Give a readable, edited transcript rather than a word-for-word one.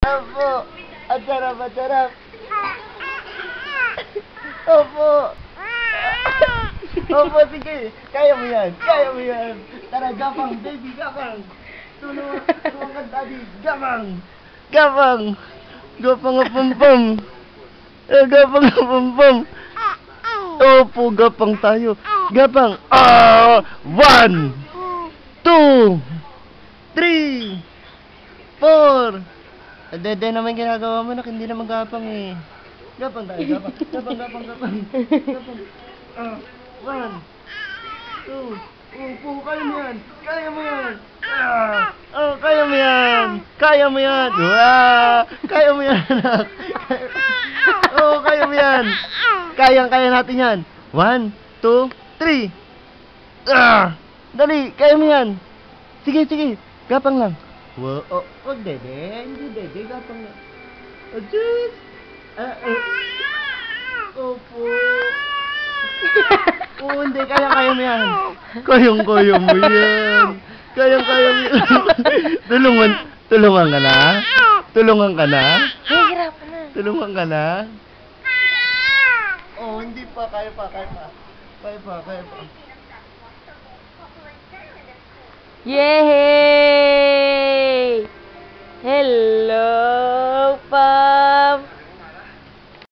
Opo. Ang sarap, ang sarap. Opo. Opo, sige. Kaya mo yan. Kaya mo yan. Tara, gapang, baby, gapang. Tulungan ka, daddy. Gapang. Gapang. Gapang nga pum-pum. Gapang nga pum-pum. Opo, gapang tayo. Gapang. 1, 2, 3, 4. Dede naman ginagawa mo, nak. Hindi naman gapang eh. Gapang tayo, gapang. Gapang, gapang, gapang. Gapang. 1, 2. Opo, kaya mo yan. Kaya mo yan. Kaya mo yan. Kaya mo yan. Kaya mo yan, anak. Kaya mo yan. Kaya natin yan. 1, 2, 3. Dali, kaya mo yan. Sige, sige. Gapang lang. Wag dede. Hindi dede, gapang lang. Diyos. Opo. Hindi, kaya mo yan. Kaya mo yan. Kaya mo yan. Tulungan ka na? Tulungan ka na? Hihirapan na. Tulungan ka na? Hindi pa. Kaya pa. Yehey!